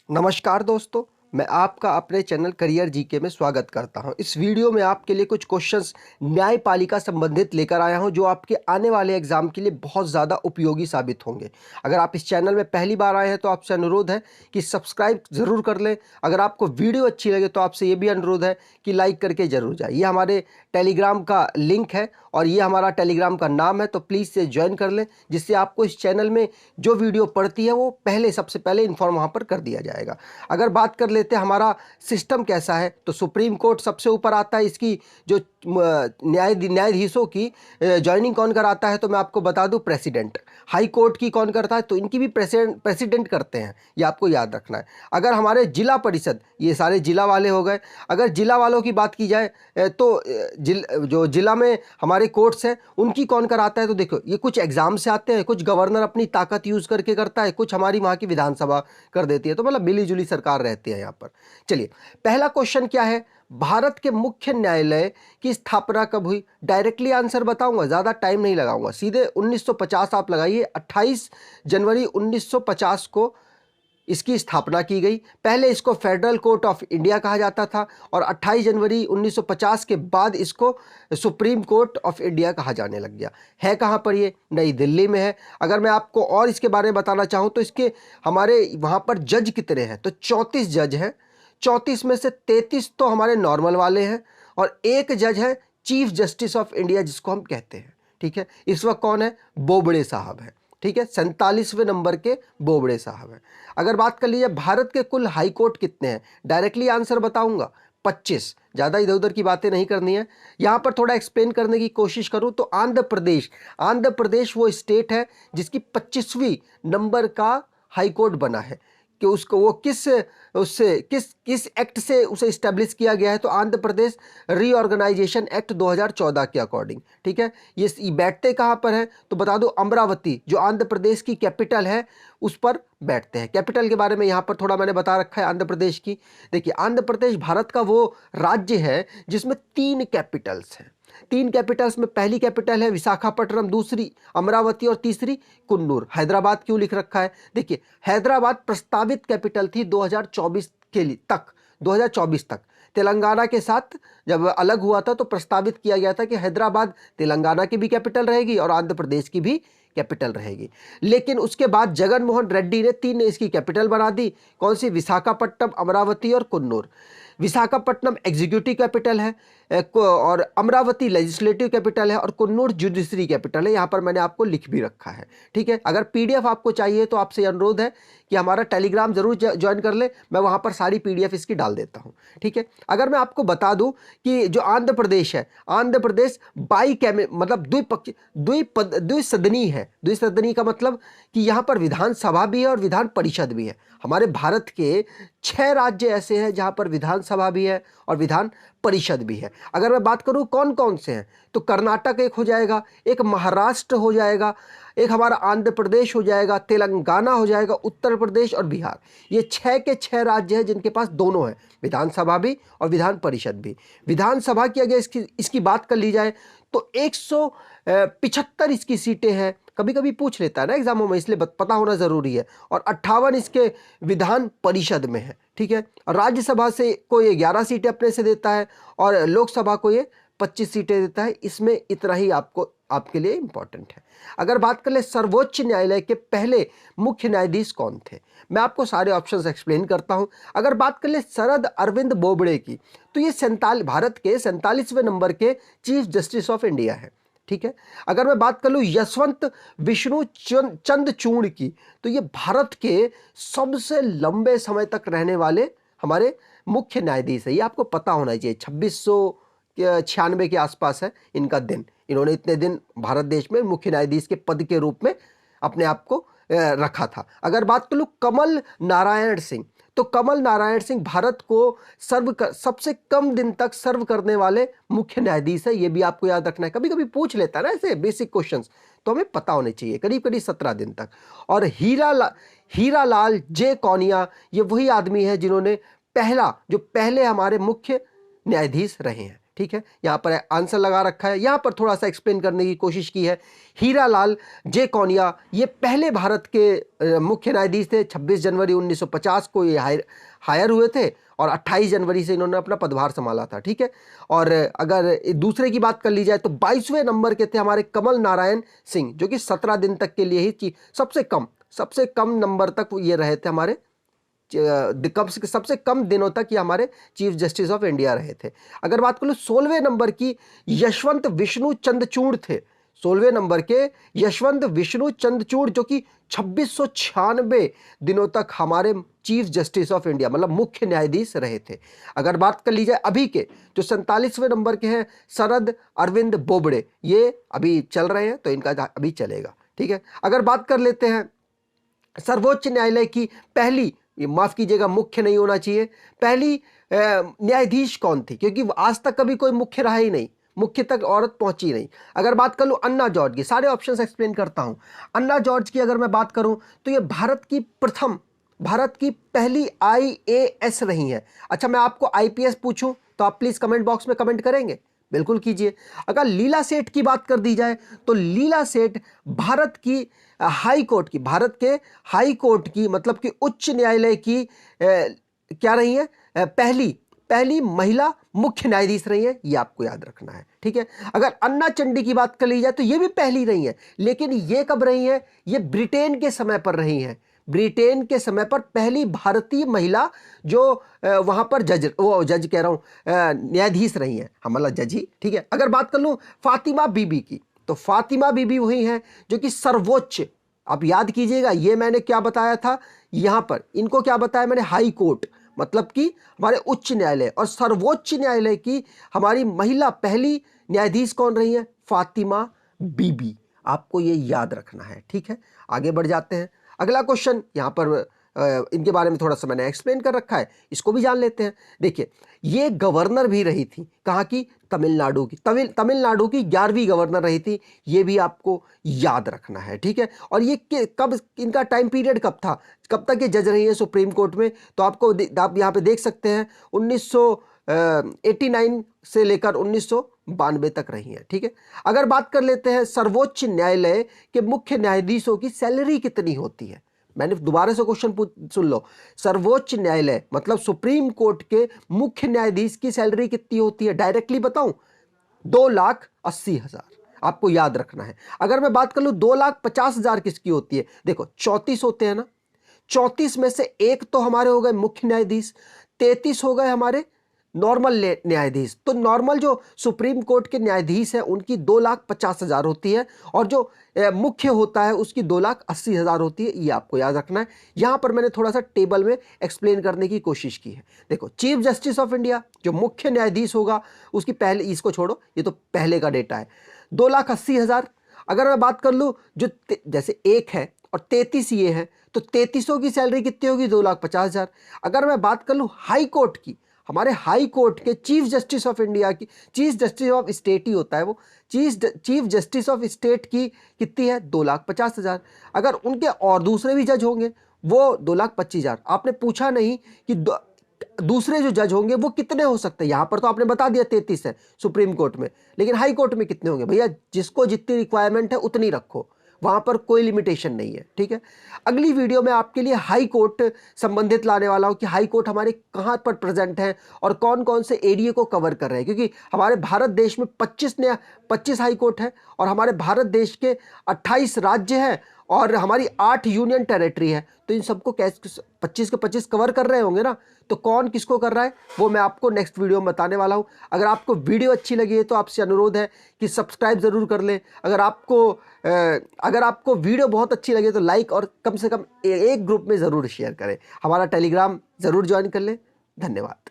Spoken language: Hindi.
नमस्कार दोस्तों, मैं आपका अपने चैनल करियर जीके में स्वागत करता हूं। इस वीडियो में आपके लिए कुछ क्वेश्चंस न्यायपालिका संबंधित लेकर आया हूं जो आपके आने वाले एग्जाम के लिए बहुत ज़्यादा उपयोगी साबित होंगे। अगर आप इस चैनल में पहली बार आए हैं तो आपसे अनुरोध है कि सब्सक्राइब ज़रूर कर लें। अगर आपको वीडियो अच्छी लगे तो आपसे ये भी अनुरोध है कि लाइक करके ज़रूर जाए। ये हमारे टेलीग्राम का लिंक है और ये हमारा टेलीग्राम का नाम है, तो प्लीज़ से ज्वाइन कर लें, जिससे आपको इस चैनल में जो वीडियो पड़ती है वो सबसे पहले इन्फॉर्म वहाँ पर कर दिया जाएगा। अगर बात कर लेते हैं हमारा सिस्टम कैसा है, तो सुप्रीम कोर्ट सबसे ऊपर आता है। इसकी जो न्यायाधीशों की ज्वाइनिंग कौन कराता है, तो मैं आपको बता दूं, प्रेसिडेंट। हाई कोर्ट की कौन करता है, तो इनकी भी प्रेसिडेंट करते हैं, ये आपको याद रखना है। अगर हमारे जिला परिषद, ये सारे जिला वाले हो गए। अगर जिला वालों की बात की जाए तो जो जिला में हमारे कोर्ट्स हैं उनकी कौन कराता है, तो देखो ये कुछ एग्जाम से आते हैं, कुछ गवर्नर अपनी ताकत यूज करके करता है, कुछ हमारी वहाँ की विधानसभा कर देती है। तो मतलब मिली जुली सरकार रहती है यहाँ पर। चलिए, पहला क्वेश्चन क्या है, भारत के मुख्य न्यायालय की स्थापना कब हुई? डायरेक्टली आंसर बताऊंगा, ज्यादा टाइम नहीं लगाऊंगा, सीधे 1950 आप लगाइए। 28 जनवरी 1950 को इसकी स्थापना की गई। पहले इसको फेडरल कोर्ट ऑफ इंडिया कहा जाता था और 28 जनवरी 1950 के बाद इसको सुप्रीम कोर्ट ऑफ इंडिया कहा जाने लग गया। है कहाँ पर? ये नई दिल्ली में है। अगर मैं आपको और इसके बारे में बताना चाहूँ तो इसके हमारे वहाँ पर जज कितने हैं, तो 34 जज हैं। 34 में से 33 तो हमारे नॉर्मल वाले हैं और एक जज है चीफ जस्टिस ऑफ इंडिया, जिसको हम कहते हैं। ठीक है, इस वक्त कौन है? बोबड़े साहब है। ठीक है, 47वें नंबर के बोबड़े साहब हैं। अगर बात कर लीजिए भारत के कुल हाई कोर्ट कितने हैं, डायरेक्टली आंसर बताऊंगा, 25। ज़्यादा इधर उधर की बातें नहीं करनी है। यहाँ पर थोड़ा एक्सप्लेन करने की कोशिश करूँ तो आंध्र प्रदेश वो स्टेट है जिसकी 25वीं नंबर का हाई कोर्ट बना है। कि उसको वो किस एक्ट से उसे इस्टेब्लिश किया गया है, तो आंध्र प्रदेश रीऑर्गेनाइजेशन एक्ट 2014 के अकॉर्डिंग। ठीक है, ये बैठते कहाँ पर है, तो बता दो अमरावती, जो आंध्र प्रदेश की कैपिटल है, उस पर बैठते हैं। कैपिटल के बारे में यहाँ पर थोड़ा मैंने बता रखा है आंध्र प्रदेश की। देखिए, आंध्र प्रदेश भारत का वो राज्य है जिसमें 3 कैपिटल्स हैं। 3 कैपिटल्स में पहली कैपिटल है विशाखापट्टनम, दूसरी अमरावती और तीसरी कुन्नूर। हैदराबाद क्यों लिख रखा है? देखिए, हैदराबाद प्रस्तावित कैपिटल थी 2024 के लिए तक, 2024 तक। तेलंगाना के साथ जब अलग हुआ था तो प्रस्तावित किया गया था कि हैदराबाद तेलंगाना की भी कैपिटल रहेगी और आंध्र प्रदेश की भी कैपिटल रहेगी। लेकिन उसके बाद जगन मोहन रेड्डी ने 3 ने इसकी कैपिटल बना दी। कौन सी? विशाखापट्टनम, अमरावती और कुन्नूर। विशाखापट्टनम एग्जीक्यूटिव कैपिटल है और अमरावती लेजिस्लेटिव कैपिटल है और कुन्नूर जुडिशरी कैपिटल है। यहाँ पर मैंने आपको लिख भी रखा है। ठीक है, अगर पीडीएफ आपको चाहिए तो आपसे अनुरोध है कि हमारा टेलीग्राम जरूर ज्वाइन कर ले, मैं वहाँ पर सारी पीडीएफ इसकी डाल देता हूँ। ठीक है, अगर मैं आपको बता दूं कि जो आंध्र प्रदेश है, आंध्र प्रदेश मतलब द्विसदनी है। द्विसदनी का मतलब कि यहाँ पर विधानसभा भी है और विधान परिषद भी है। हमारे भारत के 6 राज्य ऐसे हैं जहाँ पर विधानसभा भी है और विधान परिषद भी है। अगर मैं बात करूं कौन कौन से हैं, तो कर्नाटक एक हो जाएगा, एक महाराष्ट्र हो जाएगा, एक हमारा आंध्र प्रदेश हो जाएगा, तेलंगाना हो जाएगा, उत्तर प्रदेश और बिहार। ये 6 के 6 राज्य हैं जिनके पास दोनों हैं, विधानसभा भी और विधान परिषद भी। विधानसभा की अगर इसकी बात कर ली जाए तो 175 इसकी सीटें हैं। कभी कभी पूछ लेता है ना एग्जामों में, इसलिए पता होना जरूरी है। और 58 इसके विधान परिषद में है। ठीक है, राज्यसभा से को ये 11 सीटें अपने से देता है और लोकसभा को ये 25 सीटें देता है। इसमें इतना ही आपके लिए इंपॉर्टेंट है। अगर बात कर ले सर्वोच्च न्यायालय के पहले मुख्य न्यायाधीश कौन थे, मैं आपको सारे ऑप्शंस एक्सप्लेन करता हूं। अगर बात कर ले शरद अरविंद बोबड़े की, तो ये भारत के 47वें नंबर के चीफ जस्टिस ऑफ इंडिया है। ठीक है, अगर मैं बात कर लूँ यशवंत विष्णु चंद्रचूड़ की, तो ये भारत के सबसे लंबे समय तक रहने वाले हमारे मुख्य न्यायाधीश है। ये आपको पता होना चाहिए। 2696 के आसपास है इनका दिन। इन्होंने इतने दिन भारत देश में मुख्य न्यायाधीश के पद के रूप में अपने आप को रखा था। अगर बात कर लूँ कमल नारायण सिंह, तो कमल नारायण सिंह भारत को सबसे कम दिन तक सर्व करने वाले मुख्य न्यायाधीश है। ये भी आपको याद रखना है, कभी कभी पूछ लेता है ना ऐसे बेसिक क्वेश्चंस, तो हमें पता होने चाहिए। करीब करीब 17 दिन तक। और हीरालाल जे कौनिया, ये वही आदमी है जिन्होंने पहले हमारे मुख्य न्यायाधीश रहे हैं। ठीक है, यहाँ पर आंसर लगा रखा है। यहाँ पर थोड़ा सा एक्सप्लेन करने की कोशिश की है। हीरालाल जे कौनिया ये पहले भारत के मुख्य न्यायाधीश थे। 26 जनवरी 1950 को ये हायर हुए थे और 28 जनवरी से इन्होंने अपना पदभार संभाला था, ठीक है। और अगर दूसरे की बात कर ली जाए तो 22वें नंबर के थे हमारे कमल नारायण सिंह, जो कि 17 दिन तक के लिए ही सबसे कम नंबर तक ये रहे थे हमारे, सबसे कम दिनों तक ये हमारे चीफ जस्टिस ऑफ इंडिया रहे थे। अगर बात करूं 16वें नंबर की, यशवंत विष्णु चंद्रचूड़ थे। 16वें नंबर के यशवंत विष्णु चंद्रचूड़, जो कि 2696 दिनों तक हमारे चीफ जस्टिस ऑफ इंडिया मतलब मुख्य न्यायाधीश रहे थे। अगर बात कर ली जाए अभी के जो 47वें नंबर के हैं, शरद अरविंद बोबड़े, ये अभी चल रहे हैं तो इनका अभी चलेगा, ठीक है। अगर बात कर लेते हैं सर्वोच्च न्यायालय की पहली, ये माफ कीजिएगा मुख्य नहीं होना चाहिए, पहली न्यायाधीश कौन थी, क्योंकि आज तक कभी कोई मुख्य रहा ही नहीं, मुख्य तक औरत पहुंची नहीं। अगर बात कर लूं अन्ना जॉर्ज की, सारे ऑप्शंस एक्सप्लेन करता हूं। अन्ना जॉर्ज की अगर मैं बात करूं तो ये भारत की पहली IAS रही है। अच्छा, मैं आपको IPS पूछूं तो आप प्लीज कमेंट बॉक्स में कमेंट करेंगे, बिल्कुल कीजिए। अगर लीला सेठ की बात कर दी जाए तो लीला सेठ भारत के हाई कोर्ट की मतलब कि उच्च न्यायालय की क्या रही है, पहली महिला मुख्य न्यायाधीश रही है, ये आपको याद रखना है, ठीक है। अगर अन्ना चंडी की बात कर ली जाए तो ये भी पहली रही है, लेकिन ये कब रही है, ये ब्रिटेन के समय पर रही है। ब्रिटेन के समय पर पहली भारतीय महिला जो वहां पर जज कह रहा हूं न्यायाधीश रही है, मतलब जज ही, ठीक है। अगर बात कर लूं फातिमा बीबी की, तो फातिमा बीबी वही है जो कि सर्वोच्च, आप याद कीजिएगा ये मैंने क्या बताया था, यहां पर इनको क्या बताया मैंने, हाई कोर्ट मतलब कि हमारे उच्च न्यायालय, और सर्वोच्च न्यायालय की हमारी महिला पहली न्यायाधीश कौन रही है, फातिमा बीबी। आपको ये याद रखना है, ठीक है। आगे बढ़ जाते हैं। अगला क्वेश्चन यहाँ पर इनके बारे में थोड़ा सा मैंने एक्सप्लेन कर रखा है, इसको भी जान लेते हैं। देखिए, ये गवर्नर भी रही थी, कहाँ की, तमिलनाडु की, तमिलनाडु की 11वीं गवर्नर रही थी, ये भी आपको याद रखना है, ठीक है। और ये कब, इनका टाइम पीरियड कब था, कब तक ये जज रही है सुप्रीम कोर्ट में, तो आप यहाँ पे देख सकते हैं 1989 से लेकर 1992 तक रही है, ठीक है। अगर बात कर लेते हैं सर्वोच्च न्यायालय के मुख्य न्यायाधीशों की सैलरी कितनी होती है, मैंने दोबारा से क्वेश्चन सुन लो, सर्वोच्च न्यायालय मतलब सुप्रीम कोर्ट के मुख्य न्यायाधीश की सैलरी कितनी होती है, डायरेक्टली बताऊं, 2,80,000, आपको याद रखना है। अगर मैं बात कर लूं 2,50,000 किसकी होती है, देखो 34 होते हैं ना, 34 में से एक तो हमारे हो गए मुख्य न्यायाधीश, 33 हो गए हमारे नॉर्मल न्यायाधीश। तो नॉर्मल जो सुप्रीम कोर्ट के न्यायाधीश हैं उनकी 2,50,000 होती है, और जो मुख्य होता है उसकी 2,80,000 होती है, ये आपको याद रखना है। यहां पर मैंने थोड़ा सा टेबल में एक्सप्लेन करने की कोशिश की है। देखो, चीफ जस्टिस ऑफ इंडिया जो मुख्य न्यायाधीश होगा उसकी पहले, इसको छोड़ो, ये तो पहले का डेटा है, 2,80,000। अगर मैं बात कर लूं जो जैसे एक है और 33 ये है, तो 33 की सैलरी कितनी होगी, 2,50,000। अगर मैं बात कर लूं हाई कोर्ट की, हमारे हाई कोर्ट के चीफ जस्टिस ऑफ इंडिया की, चीफ जस्टिस ऑफ स्टेट ही होता है वो, चीफ जस्टिस ऑफ स्टेट की कितनी है, 2,50,000। अगर उनके और दूसरे भी जज होंगे वो 2,25,000। आपने पूछा नहीं कि दूसरे जो जज होंगे वो कितने हो सकते हैं, यहां पर तो आपने बता दिया 33 है सुप्रीम कोर्ट में, लेकिन हाई कोर्ट में कितने होंगे, भैया जिसको जितनी रिक्वायरमेंट है उतनी रखो, वहां पर कोई लिमिटेशन नहीं है, ठीक है। अगली वीडियो में आपके लिए हाई कोर्ट संबंधित लाने वाला हूं कि हाई कोर्ट हमारे कहां पर प्रेजेंट है और कौन कौन से एरिया को कवर कर रहे हैं, क्योंकि हमारे भारत देश में 25 हाई कोर्ट है, और हमारे भारत देश के 28 राज्य हैं, और हमारी 8 यूनियन टेरिटरी है। तो इन सबको कैसे 25 के 25 कवर कर रहे होंगे ना, तो कौन किसको कर रहा है वो मैं आपको नेक्स्ट वीडियो में बताने वाला हूं। अगर आपको वीडियो अच्छी लगी है तो आपसे अनुरोध है कि सब्सक्राइब जरूर कर लें। अगर आपको वीडियो बहुत अच्छी लगे तो लाइक और कम से कम एक ग्रुप में ज़रूर शेयर करें। हमारा टेलीग्राम ज़रूर ज्वाइन कर लें। धन्यवाद।